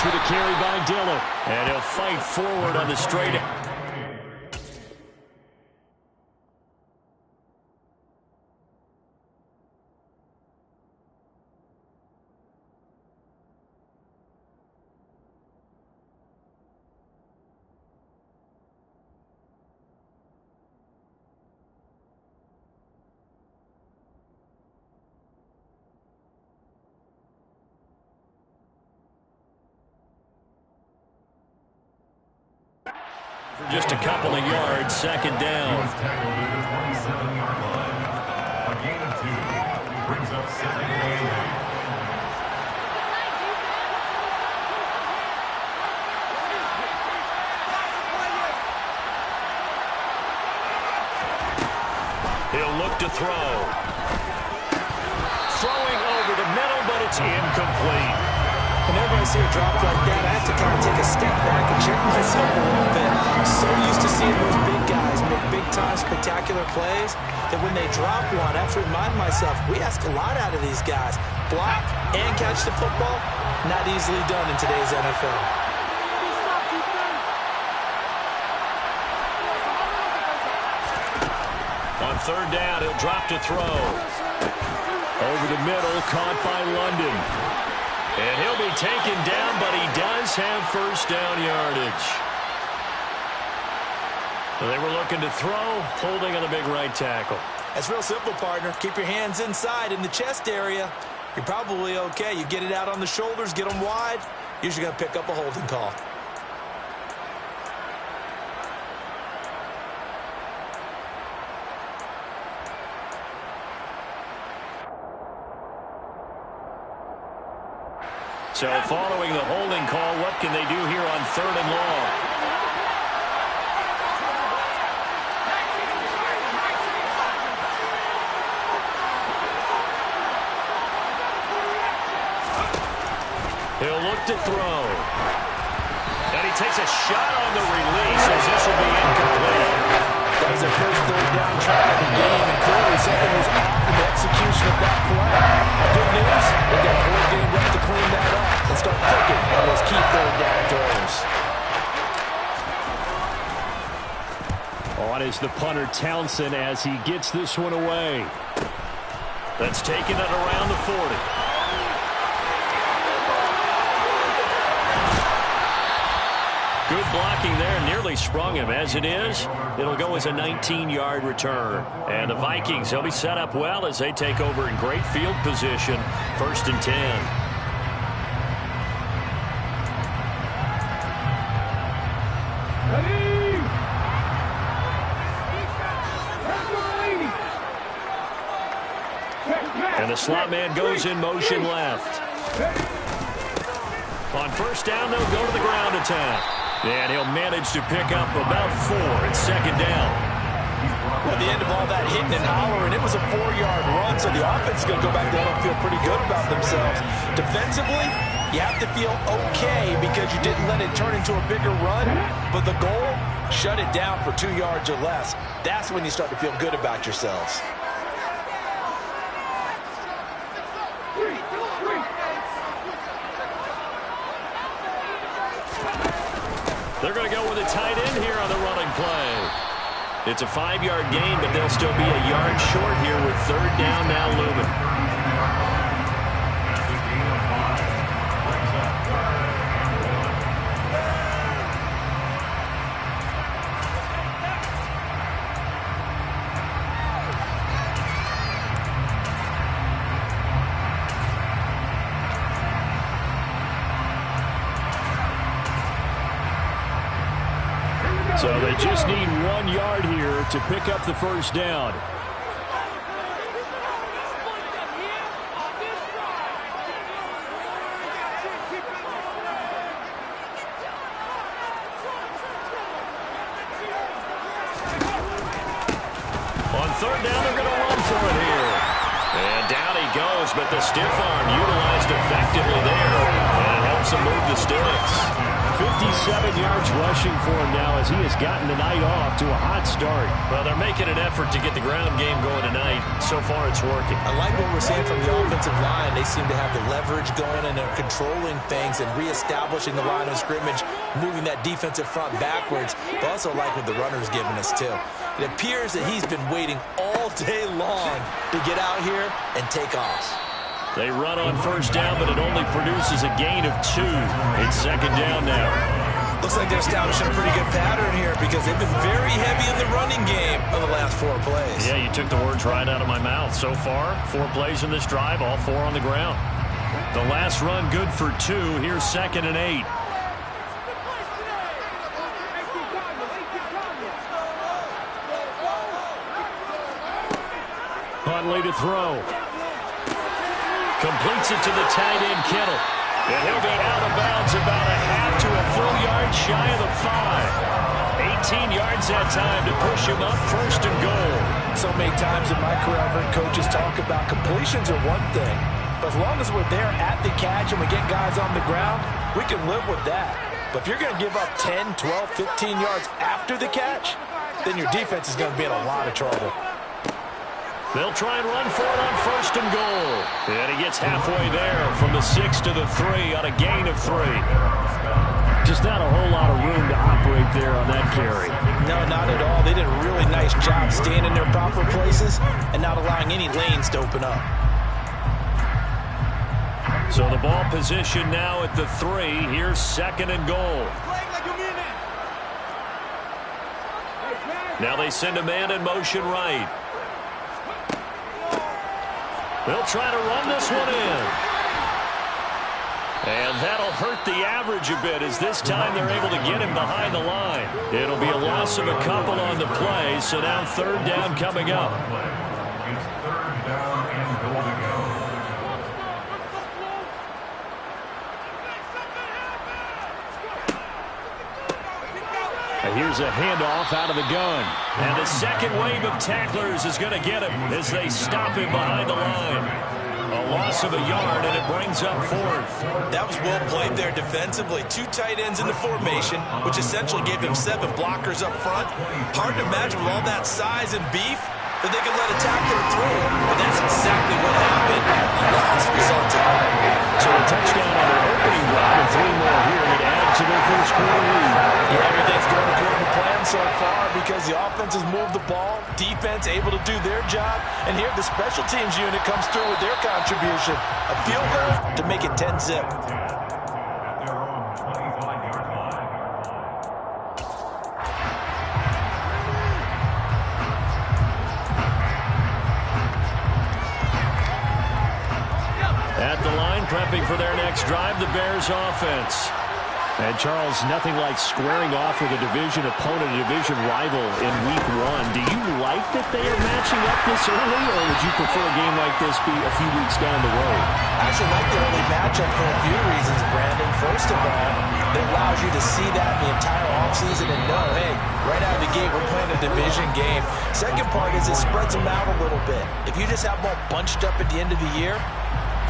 yards with a carry by Dillon. And he'll fight forward on the straight. Just a couple of yards, second down. A gain of 2 brings up 2nd and 8. He'll look to throw. Throwing over the middle, but it's incomplete. Whenever I see a drop like that, I have to kind of take a step back and check myself a little bit. So used to seeing those big guys make big-time spectacular plays that when they drop one, I have to remind myself, we ask a lot out of these guys. Block and catch the football, not easily done in today's NFL. On third down, he'll drop to throw. Over the middle, caught by London. And he'll be taken down, but he does have first down yardage. They were looking to throw, holding on the big right tackle. That's real simple, partner. Keep your hands inside in the chest area. You're probably okay. You get it out on the shoulders, get them wide. Usually going to pick up a holding call. So following the holding call, what can they do here on 3rd and long? He'll look to throw. And he takes a shot on the release as this will be incomplete. That was their first 3rd down try of the game, and clearly something was off in the execution of that play. Good news, they got 4 game left to clean that up and start cooking on those key 3rd down throws. On is the punter Townsend as he gets this one away. That's taken it around the 40. Good blocking there, nearly sprung him. As it is, it'll go as a 19-yard return. And the Vikings, they'll be set up well as they take over in great field position. 1st and 10. And the slot man goes in motion left. On 1st down, they'll go to the ground attack. And he'll manage to pick up about 4 at 2nd down. At the end of all that hitting and hollering, it was a 4-yard run, so the offense is going to go back there and feel pretty good about themselves. Defensively, you have to feel okay because you didn't let it turn into a bigger run, but the goal, shut it down for 2 yards or less. That's when you start to feel good about yourselves. They're going to go with a tight end here on the running play. It's a 5-yard gain, but they'll still be a yard short here with 3rd down now looming. So they just need 1 yard here to pick up the first down. On 3rd down, they're going to run for it here. And down he goes, but the stiff arm utilized effectively there. And it helps him move the sticks. 57 yards rushing for him now as he has gotten the night off to a hot start. Well, they're making an effort to get the ground game going tonight. So far, it's working. I like what we're seeing from the offensive line. They seem to have the leverage going and they're controlling things and reestablishing the line of scrimmage, moving that defensive front backwards. But also like what the runner's giving us, too. It appears that he's been waiting all day long to get out here and take off. They run on first down, but it only produces a gain of 2. It's second down now. Looks like they're establishing a pretty good pattern here because they've been very heavy in the running game of the last 4 plays. Yeah, you took the words right out of my mouth. So far, 4 plays in this drive, all 4 on the ground. The last run good for 2. Here's second and 8. Huntley to throw. Completes it to the tight end, Kittle. And he'll be out of bounds about a half to a full yard shy of the 5. 18 yards that time to push him up, first and goal. So many times in my career, I've heard coaches talk about completions are one thing. But as long as we're there at the catch and we get guys on the ground, we can live with that. But if you're going to give up 10, 12, 15 yards after the catch, then your defense is going to be in a lot of trouble. They'll try and run for it on first and goal. And he gets halfway there from the 6 to the 3 on a gain of 3. Just not a whole lot of room to operate there on that carry. No, not at all. They did a really nice job staying in their proper places and not allowing any lanes to open up. So the ball position now at the 3. Here's second and goal. Now they send a man in motion right. They'll try to run this one in. And that'll hurt the average a bit as this time they're able to get him behind the line. It'll be a loss of a couple on the play, so now third down coming up. It's third down and goal to go. And here's a handoff out of the gun. And the second wave of tacklers is going to get him as they stop him behind the line. A loss of a yard, and it brings up fourth. That was well played there defensively. 2 tight ends in the formation, which essentially gave him 7 blockers up front. Hard to imagine with all that size and beef that they could let a tackler through. But that's exactly what happened. A loss resulted. So a touchdown on their opening drive and 3 more here to add to their first quarter lead. Yeah, everything's going according to plan so far because the offense has moved the ball, defense able to do their job, and here the special teams unit comes through with their contribution. A field goal to make it 10-zip. At their own 25-yard line. At the line, prepping for their next drive, the Bears offense. And, Charles, nothing like squaring off with a division opponent, a division rival in Week 1. Do you like that they are matching up this early, or would you prefer a game like this be a few weeks down the road? I actually like the early matchup for a few reasons, Brandon. First of all, it allows you to see that the entire offseason and know, hey, right out of the gate, we're playing a division game. Second part is it spreads them out a little bit. If you just have them all bunched up at the end of the year,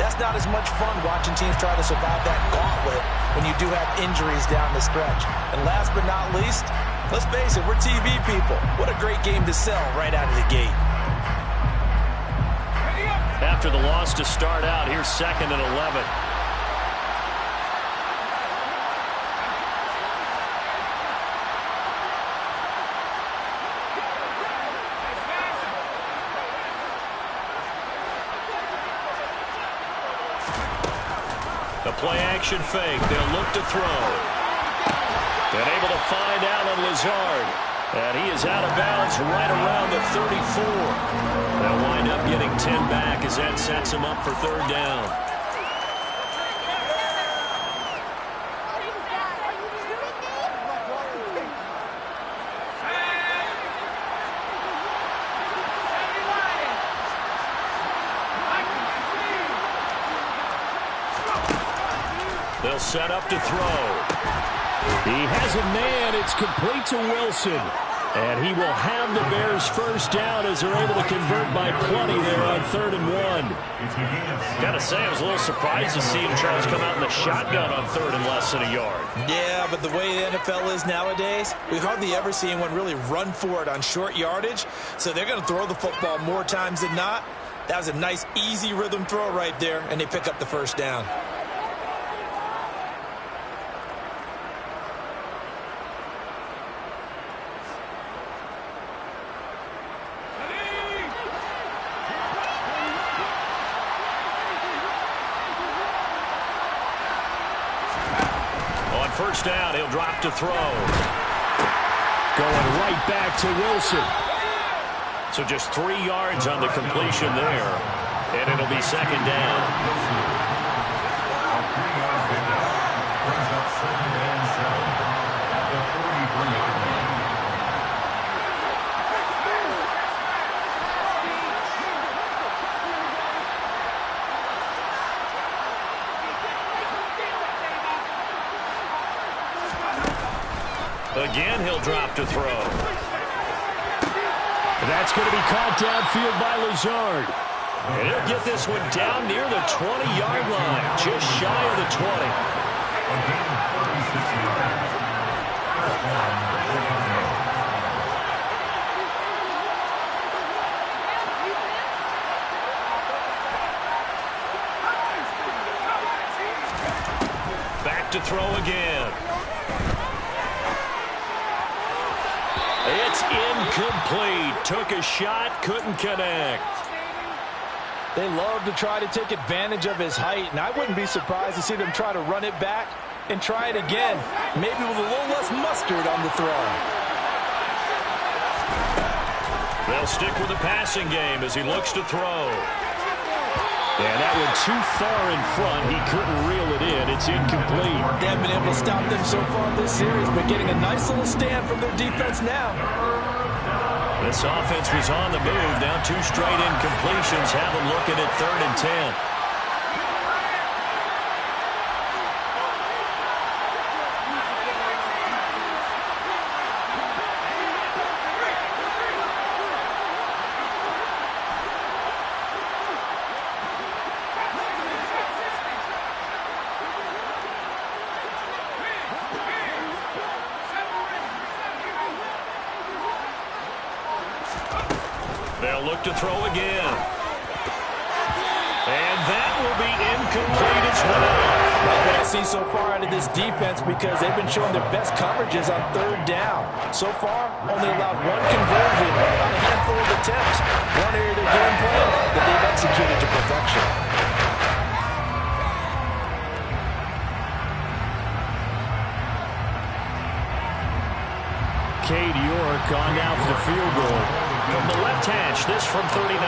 that's not as much fun watching teams try to survive that gauntlet when you do have injuries down the stretch. And last but not least, let's face it, we're TV people. What a great game to sell right out of the gate. After the loss to start out, here's second and 11. The play-action fake. They'll look to throw. And able to find Allen Lazard. And he is out of bounds right around the 34. They'll wind up getting 10 back as that sets him up for third down. They'll set up to throw. He has a man. It's complete to Wilson. And he will have the Bears first down as they're able to convert by plenty there on 3rd and 1. Got to say, I was a little surprised to see him try to come out in the shotgun on 3rd and less than a yard. Yeah, but the way the NFL is nowadays, we hardly ever see anyone really run for it on short yardage. So they're going to throw the football more times than not. That was a nice, easy rhythm throw right there, and they pick up the first down. First down, he'll drop to throw. Going right back to Wilson. So just 3 yards on the completion there. And it'll be 2nd down. Brings up 2nd and 7 at the 43-yard line. Again, he'll drop to throw. That's going to be caught downfield by Lazard. And he'll get this one down near the 20-yard line, just shy of the 20. Back to throw again. It's incomplete. Took a shot, couldn't connect. They love to try to take advantage of his height, and I wouldn't be surprised to see them try to run it back and try it again, maybe with a little less mustard on the throw. They'll stick with the passing game as he looks to throw. And that one too far in front. He couldn't reel it in. It's incomplete. They haven't been able to stop them so far this series, but getting a nice little stand from their defense now. This offense was on the move. Now 2 straight incompletions have them looking at 3rd and 10. They'll look to throw again. And that will be incomplete as well. Like what I see so far out of this defense, because they've been showing their best coverages on 3rd down. So far, only allowed 1 conversion on a handful of attempts. One area of their game plan that they've executed to perfection. Cade York on now for the field goal. From the left hash, this from 39.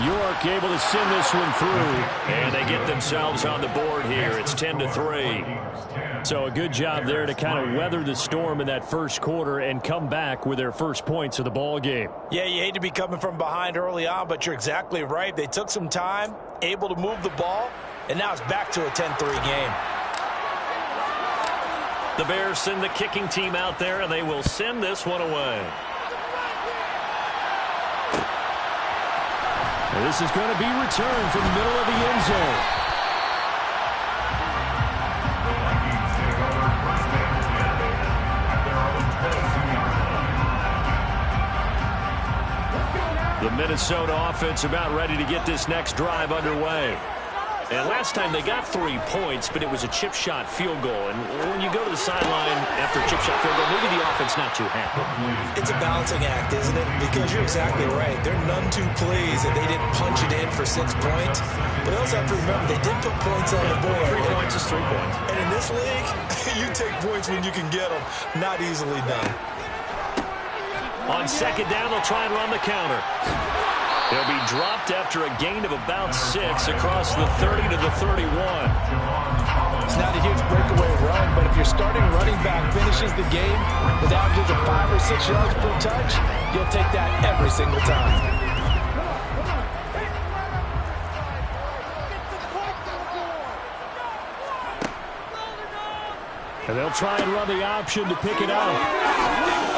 York able to send this one through. And they get themselves on the board here. It's 10-3. So a good job there to kind of weather the storm in that first quarter and come back with their first points of the ball game. Yeah, you hate to be coming from behind early on, but you're exactly right. They took some time, able to move the ball, and now it's back to a 10-3 game. The Bears send the kicking team out there, and they will send this one away. And this is going to be returned from the middle of the end zone. The Minnesota offense about ready to get this next drive underway. And last time they got 3 points, but it was a chip shot field goal. And when you go to the sideline after a chip shot field goal, maybe the offense not too happy. It's a balancing act, isn't it? Because you're exactly right. They're none too pleased that they didn't punch it in for 6 points. But they also have to remember they did put points on the board. 3 points is 3 points. And in this league, you take points when you can get them. Not easily done. On 2nd down, they'll try and run the counter. They'll be dropped after a gain of about 6 across the 30 to the 31. It's not a huge breakaway run, but if your starting running back finishes the game with averages of 5 or 6 yards per touch, you'll take that every single time. And they'll try and run the option to pick it up.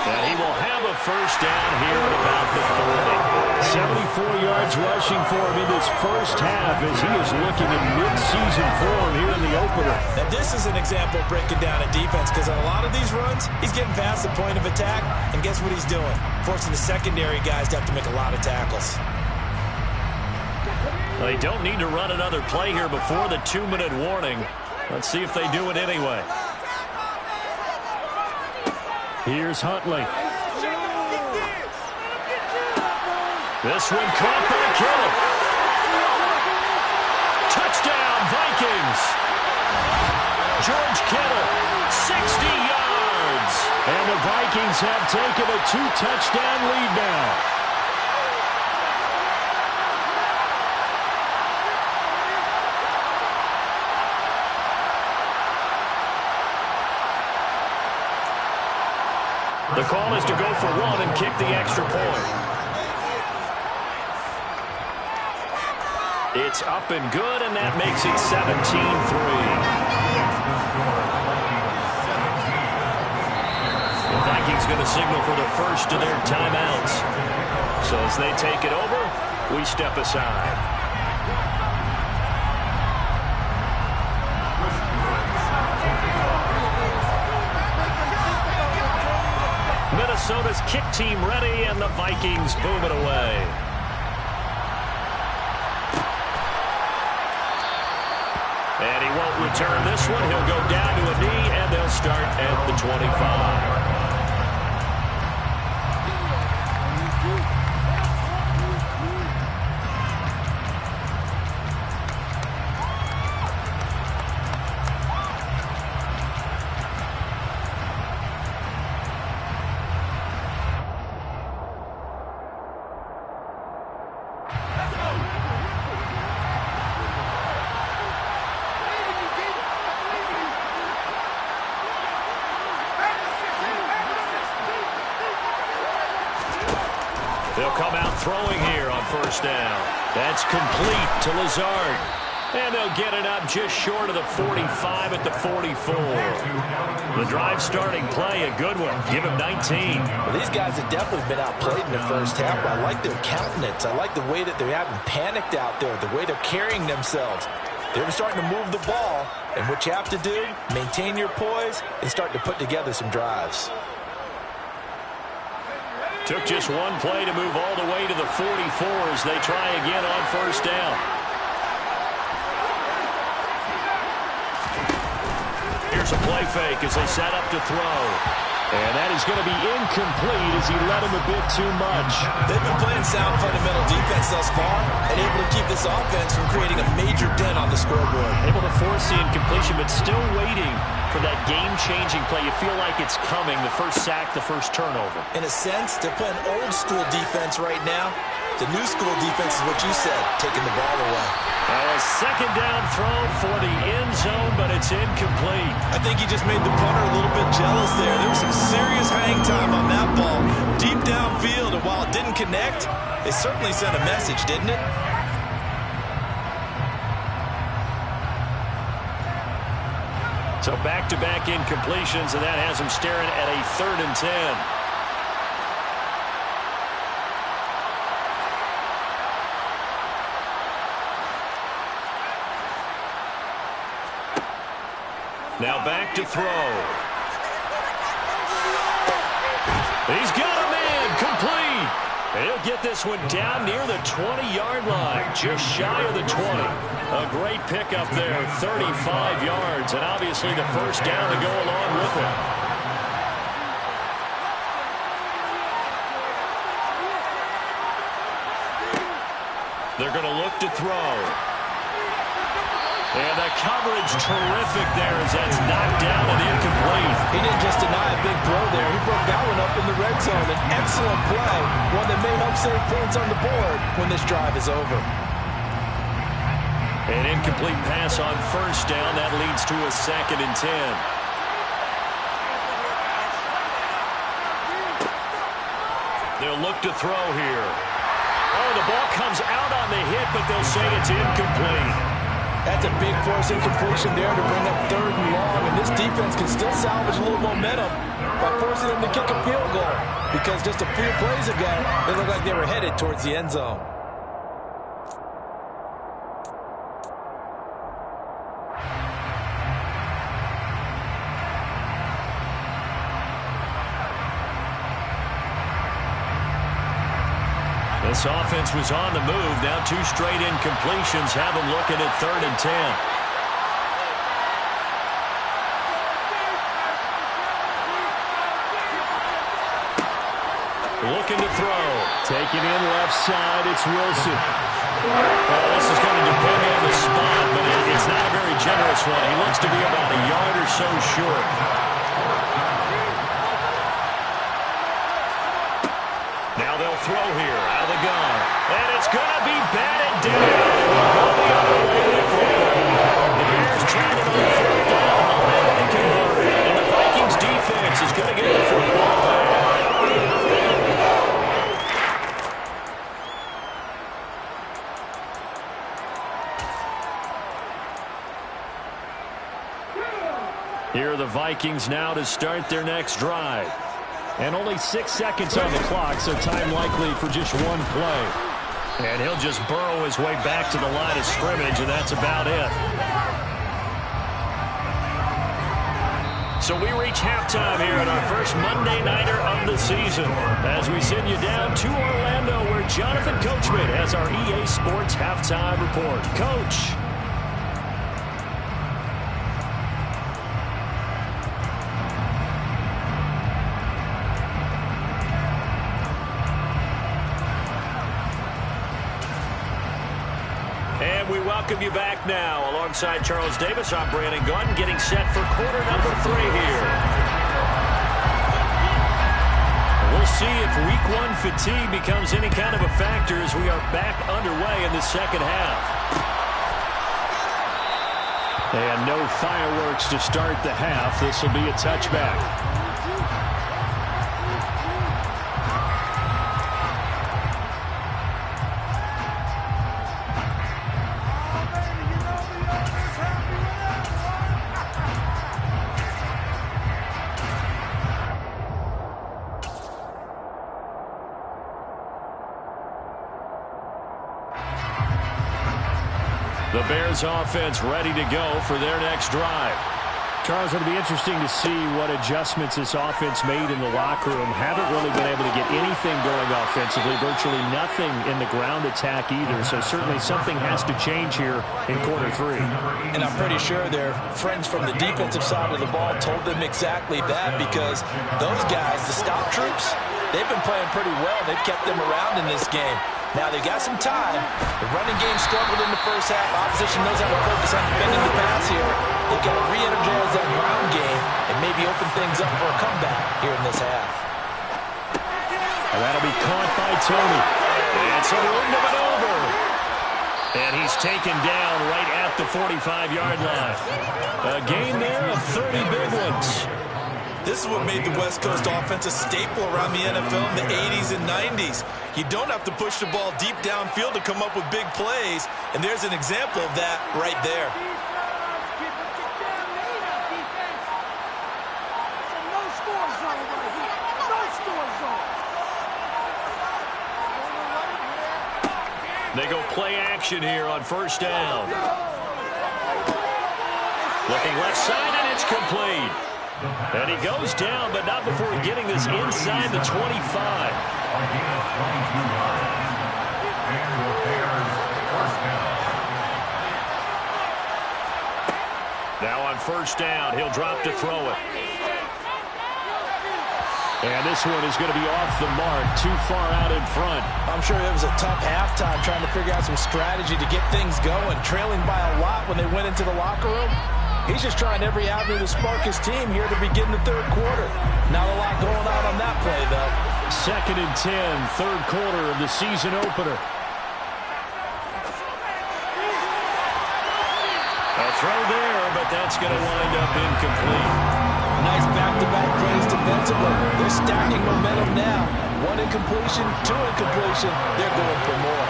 And he will have a first down here at about the 40. 74 yards rushing for him in this first half as he is looking in mid-season form here in the opener. And this is an example of breaking down a defense, because on a lot of these runs, he's getting past the point of attack, and guess what he's doing? Forcing the secondary guys to have to make a lot of tackles. They don't need to run another play here before the 2-minute warning. Let's see if they do it anyway. Here's Huntley. This one caught by Kittle. Touchdown, Vikings. George Kittle, 60 yards. And the Vikings have taken a 2-touchdown lead now. The call is to go for one and kick the extra point. It's up and good, and that makes it 17-3. The Vikings going to signal for the first of their timeouts. So as they take it over, we step aside. Minnesota's kick team ready, and the Vikings boom it away. And he won't return this one. He'll go down to a knee, and they'll start at the 25. They'll come out throwing here on first down. That's complete to Lazard. And they'll get it up just short of the 45 at the 44. The drive starting play, a good one. Give him 19. Well, these guys have definitely been outplayed in the first half. I like their countenance. I like the way that they haven't panicked out there, the way they're carrying themselves. They're starting to move the ball, and what you have to do, maintain your poise and start to put together some drives. Took just one play to move all the way to the 44 as they try again on first down. Here's a play fake as they set up to throw. And that is going to be incomplete as he led him a bit too much. They've been playing sound fundamental defense thus far and able to keep this offense from creating a major dent on the scoreboard. Able to force the incompletion, but still waiting for that game-changing play. You feel like it's coming, the first sack, the first turnover. In a sense, they're playing old-school defense right now. The new school defense is what you said, taking the ball away. A second down throw for the end zone, but it's incomplete. I think he just made the punter a little bit jealous there. There was some serious hang time on that ball, deep downfield, and while it didn't connect, it certainly sent a message, didn't it? So back-to-back incompletions, and that has him staring at a 3rd and 10. Now back to throw. He's got a man, complete. He'll get this one down near the 20-yard line, just shy of the 20. A great pickup there, 35 yards, and obviously the first down to go along with it. They're going to look to throw. And the coverage terrific there as that's knocked down and incomplete. He didn't just deny a big throw there. He broke that one up in the red zone. An excellent play, one that may help save points on the board when this drive is over. An incomplete pass on first down. That leads to a 2nd and 10. They'll look to throw here. Oh, the ball comes out on the hit, but they'll say it's incomplete. That's a big force incompletion there to bring up 3rd and long, and this defense can still salvage a little momentum by forcing them to kick a field goal, because just a few plays ago, it looked like they were headed towards the end zone. This offense was on the move. Now 2 straight incompletions have them looking at 3rd and 10. Looking to throw. Taking in left side, it's Wilson. Well, this is going to depend on the spot, but it's not a very generous one. He looks to be about a yard or so short. Now they'll throw here out of the gun. And it's going to be batted down. Go the other way with the football. The Bears trying to go 4th down. And convert it. And the Vikings defense is going to get the football back. Here are the Vikings now to start their next drive. And only 6 seconds on the clock, so time likely for just one play. And he'll just burrow his way back to the line of scrimmage, and that's about it. So we reach halftime here at our first Monday Nighter of the season, as we send you down to Orlando, where Jonathan Coachman has our EA Sports Halftime Report. Coach. And we welcome you back now. Alongside Charles Davis, I'm Brandon Gunn, getting set for quarter number 3 here. We'll see if week 1 fatigue becomes any kind of a factor as we are back underway in the second half. And no fireworks to start the half. This will be a touchback. The Bears offense ready to go for their next drive. Charles, it'll be interesting to see what adjustments this offense made in the locker room. Haven't really been able to get anything going offensively, virtually nothing in the ground attack either. So certainly something has to change here in quarter 3. And I'm pretty sure their friends from the defensive side of the ball told them exactly that, because those guys, the stop troops, they've been playing pretty well. They've kept them around in this game. Now they've got some time. The running game struggled in the first half. Opposition knows how to focus on defending the pass here. They've got to re-energize that ground game and maybe open things up for a comeback here in this half. And that'll be caught by Tony. It's a window and over. And he's taken down right at the 45-yard line. A gain there of 30 big ones. This is what made the West Coast offense a staple around the NFL in the 80s and 90s. You don't have to push the ball deep downfield to come up with big plays, and there's an example of that right there. They go play action here on first down. Looking left side, and it's complete. And he goes down, but not before getting this inside the 25. Now on first down, he'll drop to throw it. And this one is going to be off the mark, too far out in front. I'm sure it was a tough halftime trying to figure out some strategy to get things going, trailing by a lot when they went into the locker room. He's just trying every avenue to spark his team here to begin the third quarter. Not a lot going on that play, though. 2nd and 10, third quarter of the season opener. A throw there, but that's going to wind up incomplete. Nice back-to-back plays defensively. They're stacking momentum now. 1 incompletion, 2 incompletion. They're going for more.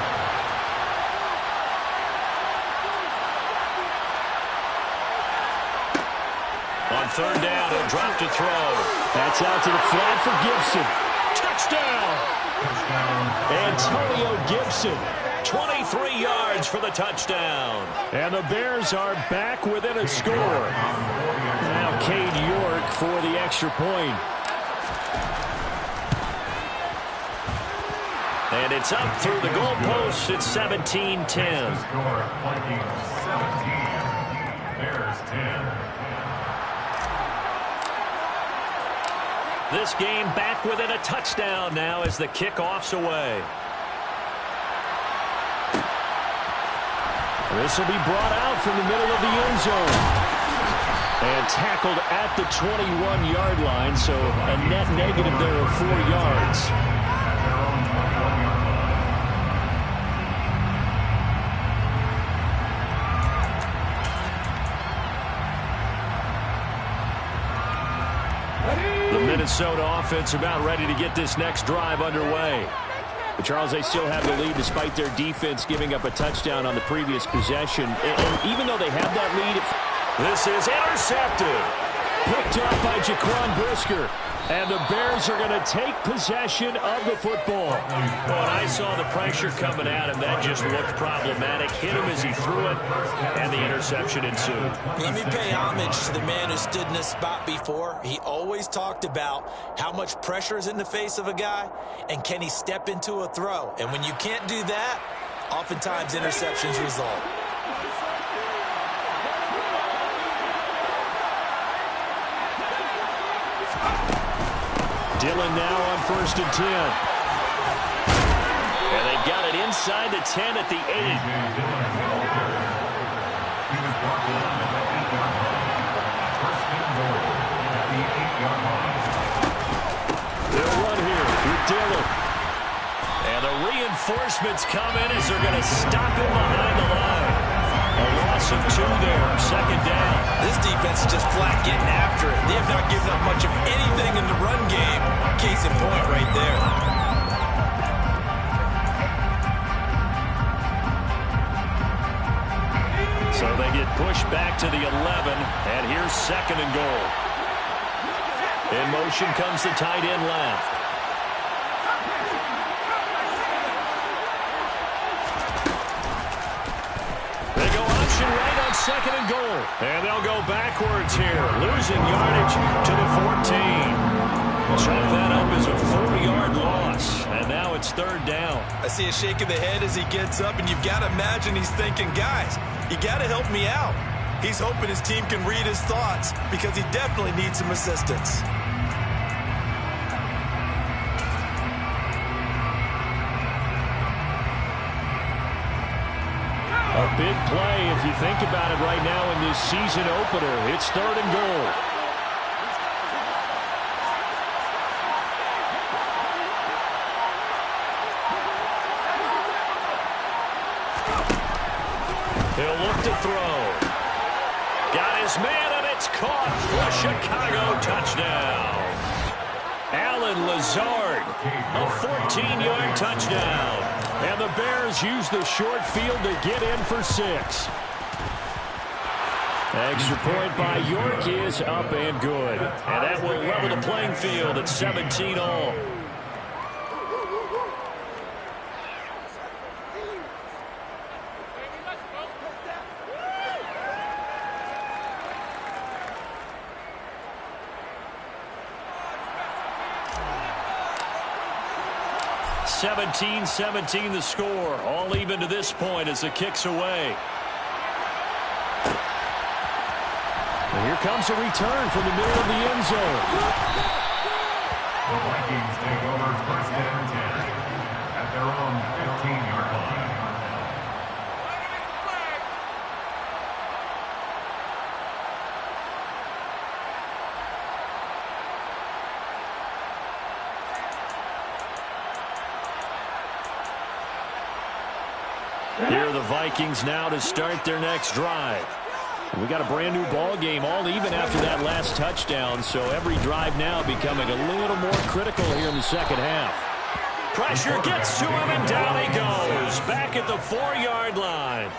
On third down, he'll drop to throw. That's out to the flat for Gibson. Touchdown! Antonio Gibson. 23 yards for the touchdown. And the Bears are back within a score. Now Cade York for the extra point. And it's up through the goalpost. It's 17-10. Score, Vikings 17, Bears 10. This game back within a touchdown now as the kickoff's away. This will be brought out from the middle of the end zone. And tackled at the 21-yard line, so a net negative there of 4 yards. The Minnesota offense about ready to get this next drive underway. But Charles, they still have the lead despite their defense giving up a touchdown on the previous possession. And even though they have that lead, this is intercepted. Picked up by Jaquan Brisker. And the Bears are going to take possession of the football. Well, and I saw the pressure coming at him. That just looked problematic. Hit him as he threw it, and the interception ensued. Let me pay homage to the man who stood in this spot before. He always talked about how much pressure is in the face of a guy, and can he step into a throw. And when you can't do that, oftentimes interceptions result. Dillon now on 1st and 10. And they've got it inside the 10 at the 8. He was brought down at the 8-yard line. First and goal at the 8-yard line. They'll run here with Dillon. And the reinforcements come in as they're going to stop him behind the line. A loss of 2 there, second down. This defense is just flat getting after it. They have not given up much of anything in the run game. Case in point right there. So they get pushed back to the 11, and here's second and goal. In motion comes the tight end left. They go option right on second and goal. And they'll go backwards here, losing yardage to the 14. Chalk that up as a 4-yard loss, and now it's third down. I see a shake of the head as he gets up, and you've got to imagine he's thinking, guys, you got to help me out. He's hoping his team can read his thoughts because he definitely needs some assistance. A big play if you think about it right now in this season opener. It's third and goal. He'll look to throw. Got his man, and it's caught for a Chicago touchdown. Allen Lazard, a 14-yard touchdown. And the Bears use the short field to get in for 6. Extra point by York is up and good. And that will level the playing field at 17-all. (17-17) the score. All even to this point as the kick's away. And here comes a return from the middle of the end zone. The Vikings take over first and 10 at their own 15-yard line. Here are the Vikings now to start their next drive. We got a brand new ball game, all even after that last touchdown, so every drive now becoming a little more critical here in the second half. Pressure gets to him, and down he goes. Back at the 4-yard line.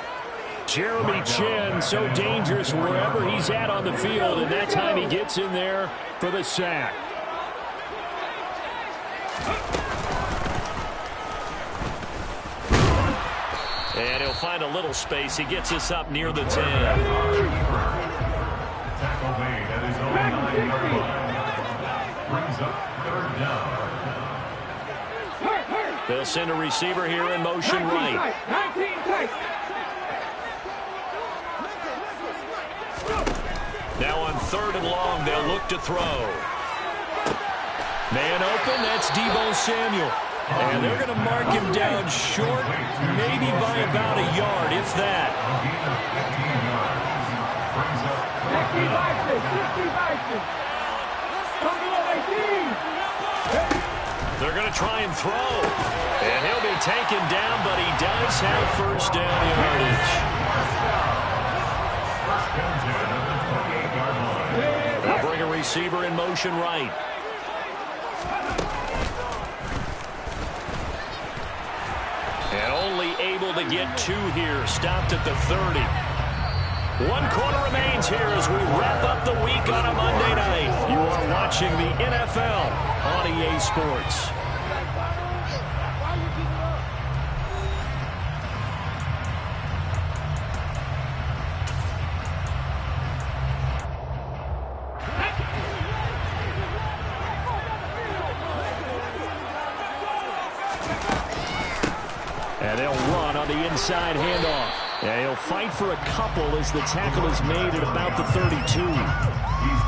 Jeremy Chin, so dangerous wherever he's at on the field, and that time he gets in there for the sack. And he'll find a little space. He gets us up near the 10. Tackle made at his own 9-yard line. Brings up 3rd down. They'll send a receiver here in motion right. Now on 3rd and long, they'll look to throw. Man open, that's Deebo Samuel. And they're going to mark him down short, maybe by about a yard, if that. They're going to try and throw. And he'll be taken down, but he does have 1st down yardage. They'll bring a receiver in motion right. And only able to get 2 here. Stopped at the 30. 1 quarter remains here as we wrap up the week on a Monday night. You are watching the NFL on EA Sports. And they'll run on the inside handoff. And he'll fight for a couple as the tackle is made at about the 32.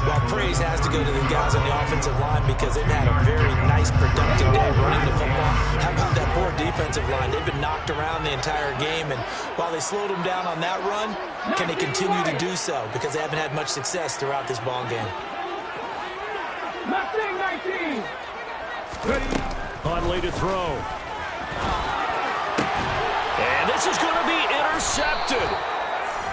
Well, praise has to go to the guys on the offensive line because they've had a very nice, productive day running the football. How about that poor defensive line? They've been knocked around the entire game, and while they slowed them down on that run, can they continue to do so? Because they haven't had much success throughout this ball game. 19. Huntley to throw. And this is going to be intercepted.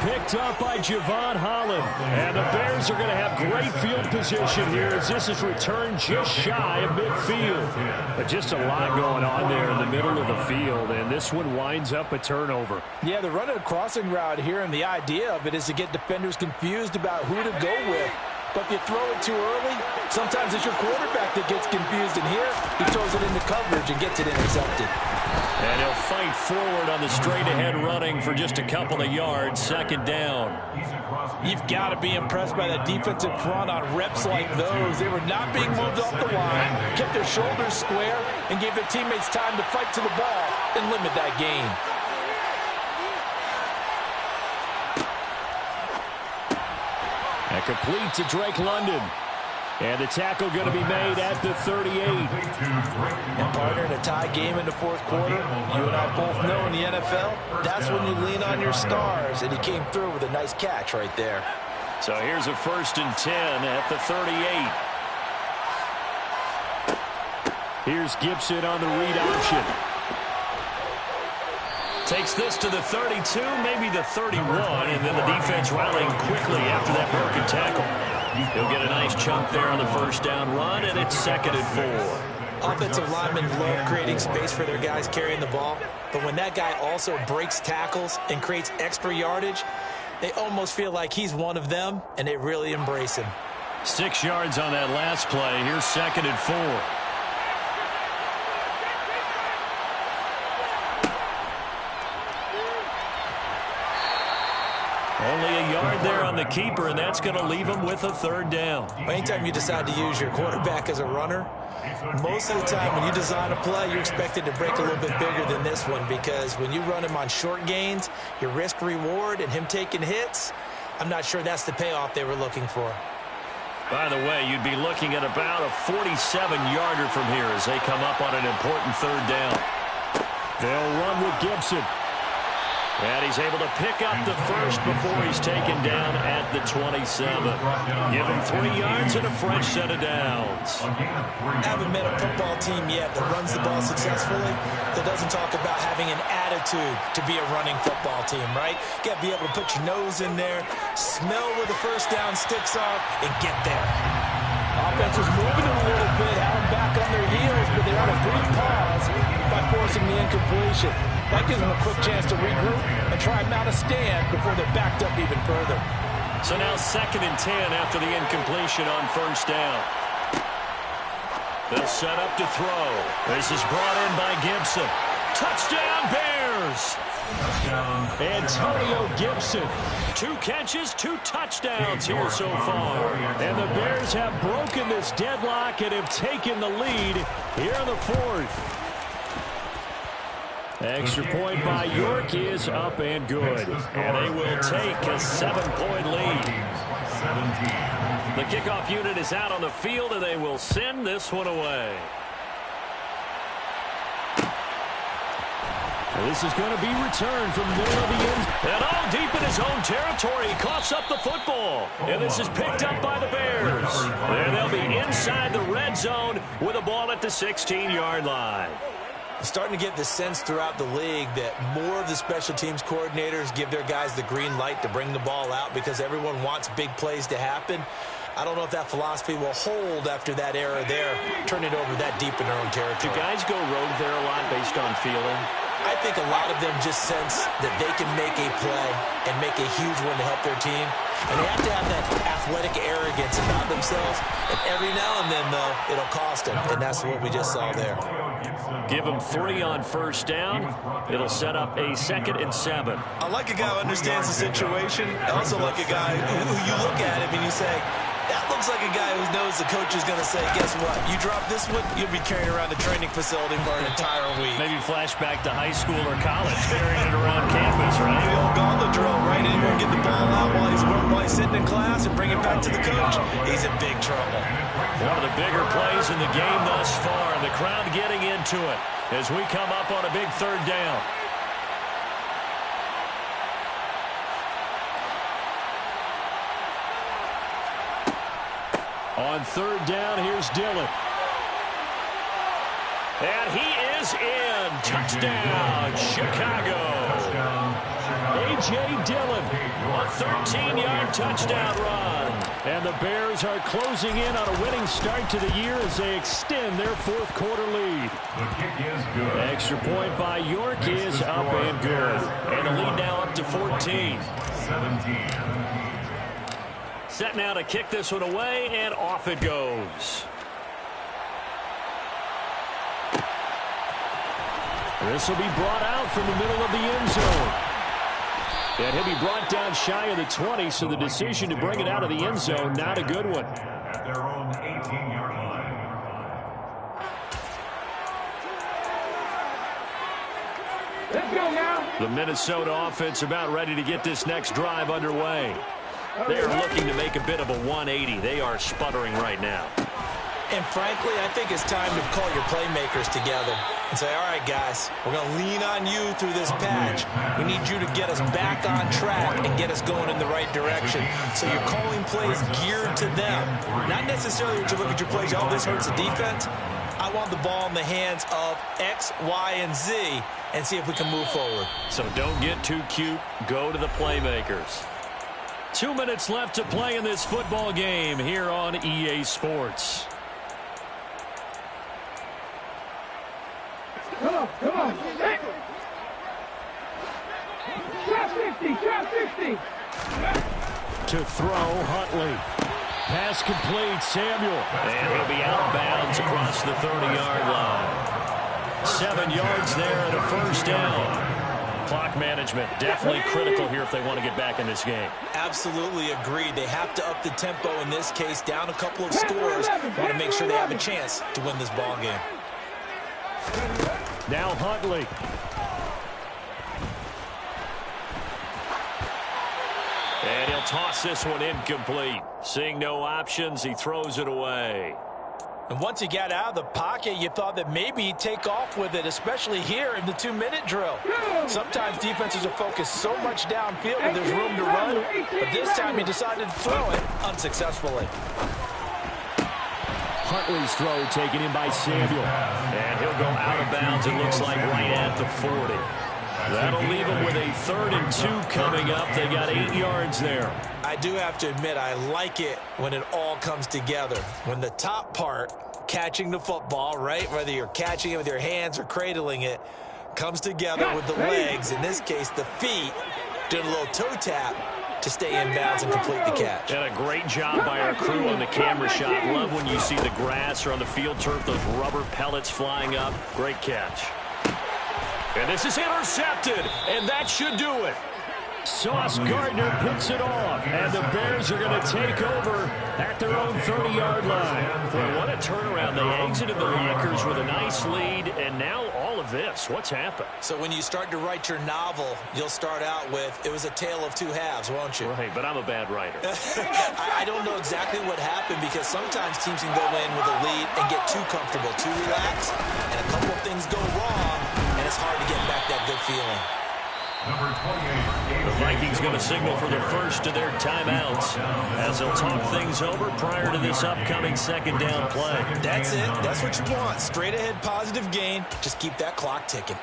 Picked up by Javon Holland. And the Bears are going to have great field position here as this is returned just shy of midfield. But just a lot going on there in the middle of the field, and this one winds up a turnover. Yeah, they're running a crossing route here, and the idea of it is to get defenders confused about who to go with. But if you throw it too early, sometimes it's your quarterback that gets confused. And here, he throws it into coverage and gets it intercepted. And he'll fight forward on the straight-ahead running for just a couple of yards. 2nd down. You've got to be impressed by that defensive front on reps like those. They were not being moved off the line, kept their shoulders square, and gave their teammates time to fight to the ball and limit that gain. And complete to Drake London. And the tackle going to be made at the 38. And partner, in a tie game in the 4th quarter, you and I both know in the NFL, that's when you lean on your stars. And he came through with a nice catch right there. So here's a 1st and 10 at the 38. Here's Gibson on the read option. Takes this to the 32, maybe the 31, and then the defense rallying quickly after that broken tackle. He'll get a nice chunk there on the 1st down run, and it's 2nd and 4. Offensive linemen love creating space for their guys carrying the ball, but when that guy also breaks tackles and creates extra yardage, they almost feel like he's one of them, and they really embrace him. 6 yards on that last play. Here's 2nd and 4. Only a yard there on the keeper, and that's going to leave him with a 3rd down. Anytime you decide to use your quarterback as a runner, most of the time when you design a play, you're expected to break a little bit bigger than this one because when you run him on short gains, your risk-reward and him taking hits, I'm not sure that's the payoff they were looking for. By the way, you'd be looking at about a 47-yarder from here as they come up on an important 3rd down. They'll run with Gibson. And he's able to pick up the 1st before he's taken down at the 27. Give him 3 yards and a fresh set of downs. Haven't met a football team yet that runs the ball successfully that doesn't talk about having an attitude to be a running football team, right? You got to be able to put your nose in there, smell where the 1st down sticks are, and get there. Offense was moving a little bit, had them back on their heels, but they're on a brief pause. But forcing the incompletion. That gives them a quick chance to regroup and try and mount a stand before they're backed up even further. So now 2nd and 10 after the incompletion on 1st down. They'll set up to throw. This is brought in by Gibson. Touchdown, Bears! Touchdown. Antonio Gibson. 2 catches, 2 touchdowns here so far. And the Bears have broken this deadlock and have taken the lead here in the 4th. Extra point by York is up and good. And they will take a 7-point lead. 17. The kickoff unit is out on the field, and they will send this one away. This is going to be returned from the middle of the end. And all deep in his own territory, he coughs up the football. And this is picked up by the Bears. And they'll be inside the red zone with a ball at the 16-yard line. Starting to get the sense throughout the league that more of the special teams coordinators give their guys the green light to bring the ball out because everyone wants big plays to happen. I don't know if that philosophy will hold after that era there, turn it over that deep in their own territory. Do guys go rogue there a lot based on feeling? I think a lot of them just sense that they can make a play and make a huge one to help their team. And they have to have that athletic arrogance about themselves. And every now and then, though, it'll cost them. And that's what we just saw there. Give them 3 on 1st down. It'll set up a 2nd and 7. I like a guy who understands the situation. I also like a guy who you look at him and you say, that looks like a guy who knows the coach is going to say, guess what? You drop this one, you'll be carrying around the training facility for an entire week. Maybe flashback to high school or college, carrying it around campus, right? The old gauntlet drill, right? Anyone get the ball out while he's sitting in class and bring it back to the coach? He's in big trouble. One of the bigger plays in the game thus far, and the crowd getting into it as we come up on a big 3rd down. On 3rd down, here's Dillon. And he is in. Touchdown, Chicago. A.J. Dillon. A 13-yard touchdown run. And the Bears are closing in on a winning start to the year as they extend their 4th quarter lead. The kick is good. Extra point by York is up and good. And the lead now up to 14. 17. Set now to kick this one away, and off it goes. This will be brought out from the middle of the end zone. And he'll be brought down shy of the 20, so the decision to bring it out of the end zone, not a good one. At their own 18-yard line. Let's go now. The Minnesota offense about ready to get this next drive underway. They are looking to make a bit of a 180. They are sputtering right now. And frankly, I think it's time to call your playmakers together and say, all right, guys, we're going to lean on you through this patch. We need you to get us back on track and get us going in the right direction. So you're calling plays geared to them. Not necessarily that you look at your plays, oh, this hurts the defense. I want the ball in the hands of X, Y, and Z and see if we can move forward. So don't get too cute. Go to the playmakers. 2 minutes left to play in this football game here on EA Sports. Come on, come on. Hey. Trap 60, trap 60. To throw, Huntley. Pass complete, Samuel. And he'll be out of bounds across the 30-yard line. 7 yards there and a 1st down. Clock management definitely critical here if they want to get back in this game. Absolutely agreed. They have to up the tempo in this case, down a couple of scores. Want to make sure they have a chance to win this ball game. Now Huntley. And he'll toss this one incomplete. Seeing no options, he throws it away. And once he got out of the pocket, you thought that maybe he'd take off with it, especially here in the 2-minute drill. Sometimes defenses are focused so much downfield and there's room to run, but this time he decided to throw it unsuccessfully. Huntley's throw taken in by Samuel. And he'll go out of bounds, it looks like, right at the 40. That'll leave them with a 3rd and 2 coming up. They got 8 yards there. I do have to admit, I like it when it all comes together. When the top part catching the football, right? Whether you're catching it with your hands or cradling it, comes together with the legs, in this case the feet, doing a little toe tap to stay in bounds and complete the catch. And a great job by our crew on the camera shot. Love when you see the grass or on the field turf, those rubber pellets flying up. Great catch. And this is intercepted, and that should do it. Sauce Gardner picks it off, and the Bears are going to take over at their own 30-yard line. Boy, what a turnaround. They exited the lockers with a nice lead, and now all of this. What's happened? So when you start to write your novel, you'll start out with, it was a tale of two halves, won't you? Right, but I'm a bad writer. I don't know exactly what happened, because sometimes teams can go in with a lead and get too comfortable, too relaxed, and a couple of things go wrong, and it's hard to get back that good feeling. The Vikings going to signal for the first of their timeouts as they'll talk things over prior to this upcoming second down play. That's it. That's what you want. Straight ahead positive gain. Just keep that clock ticking.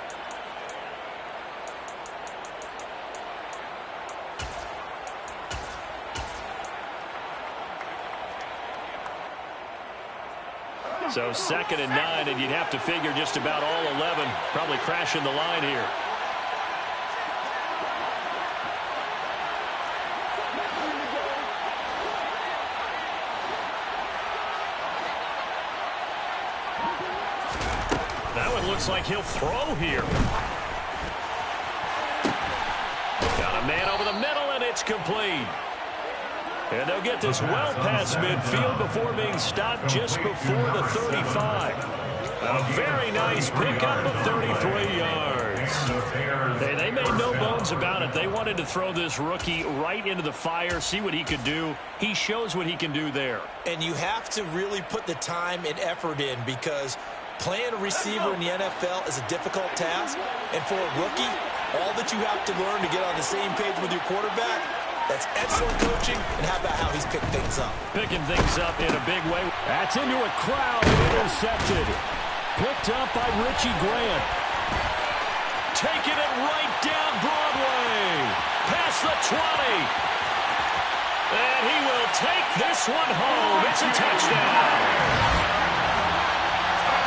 So 2nd and 9, and you'd have to figure just about all 11 probably crashing the line here. Looks like he'll throw here. Got a man over the middle, and it's complete. And they'll get this well past midfield before being stopped just before the 35. A very nice pickup of 33 yards. Hey, they made no bones about it. They wanted to throw this rookie right into the fire, see what he could do. He shows what he can do there. And you have to really put the time and effort in, because playing a receiver in the NFL is a difficult task. And for a rookie, all that you have to learn to get on the same page with your quarterback, that's excellent coaching. And how about how he's picked things up? Picking things up in a big way. That's into a crowd and intercepted. Picked up by Richie Grant. Taking it right down Broadway. Past the 20. And he will take this one home. It's a touchdown.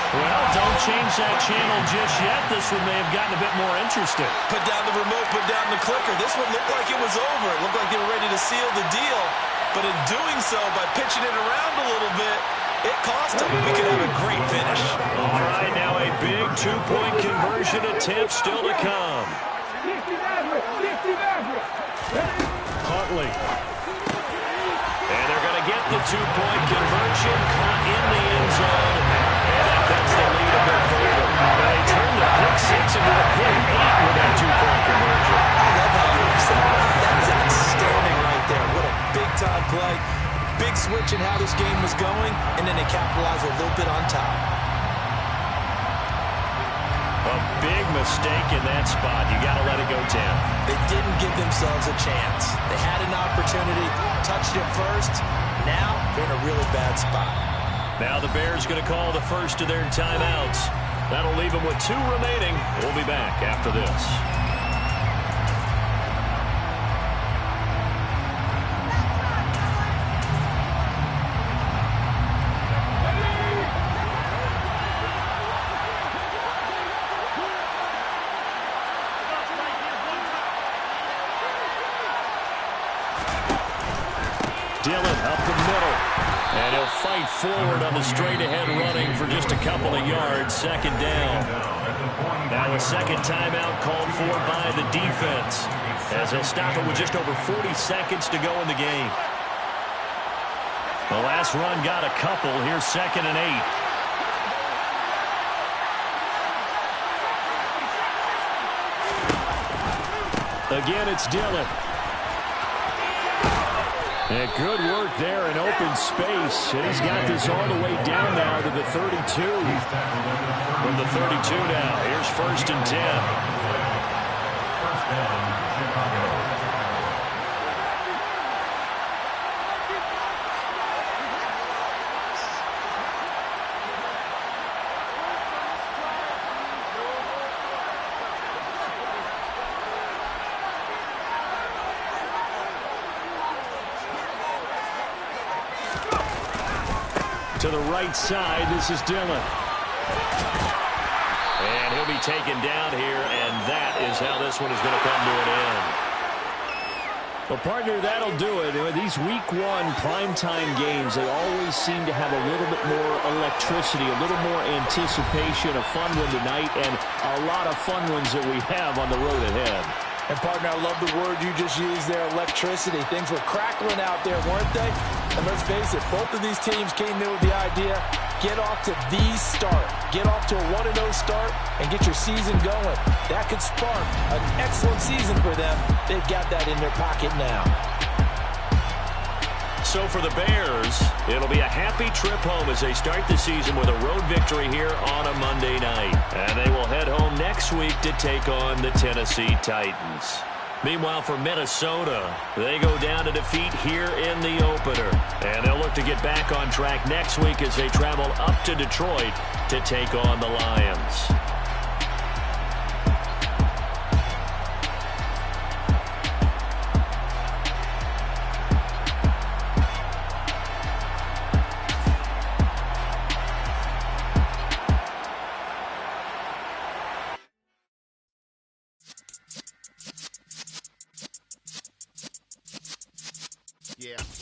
Well, don't change that channel just yet. This one may have gotten a bit more interesting. Put down the remote, put down the clicker. This one looked like it was over. It looked like they were ready to seal the deal. But in doing so, by pitching it around a little bit, it cost them. We could have a great finish. All right, now a big two-point conversion attempt still to come. Huntley. And they're going to get the two-point conversion, caught in the end zone. That's the lead of their favor. They turned the pick 6 into a pick 8 with that two-point conversion. I love how you said that. That is outstanding right there. What a big-time play. Big switch in how this game was going, and then they capitalized a little bit on top. A big mistake in that spot. You got to let it go down. They didn't give themselves a chance. They had an opportunity, touched it first. Now they're in a really bad spot. Now the Bears going to call the first of their timeouts. That'll leave them with 2 remaining. We'll be back after this. Dillon up the middle. And he'll fight forward on the straight-ahead running for just a couple of yards. 2nd down. Now a second timeout called for by the defense, as they'll stop it with just over 40 seconds to go in the game. The last run got a couple. Here's 2nd and 8. Again, it's Dillon. And good work there in open space. And he's got this all the way down now to the 32. From the 32 now, here's 1st and 10. To the right side, this is Dillon. And he'll be taken down here, and that is how this one is going to come to an end. Well, partner, that'll do it. These week one primetime games, they always seem to have a little bit more electricity, a little more anticipation, a fun one tonight, and a lot of fun ones that we have on the road ahead. And, partner, I love the word you just used there, electricity. Things were crackling out there, weren't they? And let's face it, both of these teams came in with the idea, get off to the start. Get off to a 1-0 start and get your season going. That could spark an excellent season for them. They've got that in their pocket now. So for the Bears, it'll be a happy trip home as they start the season with a road victory here on a Monday night. And they will head home next week to take on the Tennessee Titans. Meanwhile, for Minnesota, they go down to defeat here in the opener. And they'll look to get back on track next week as they travel up to Detroit to take on the Lions. Yeah.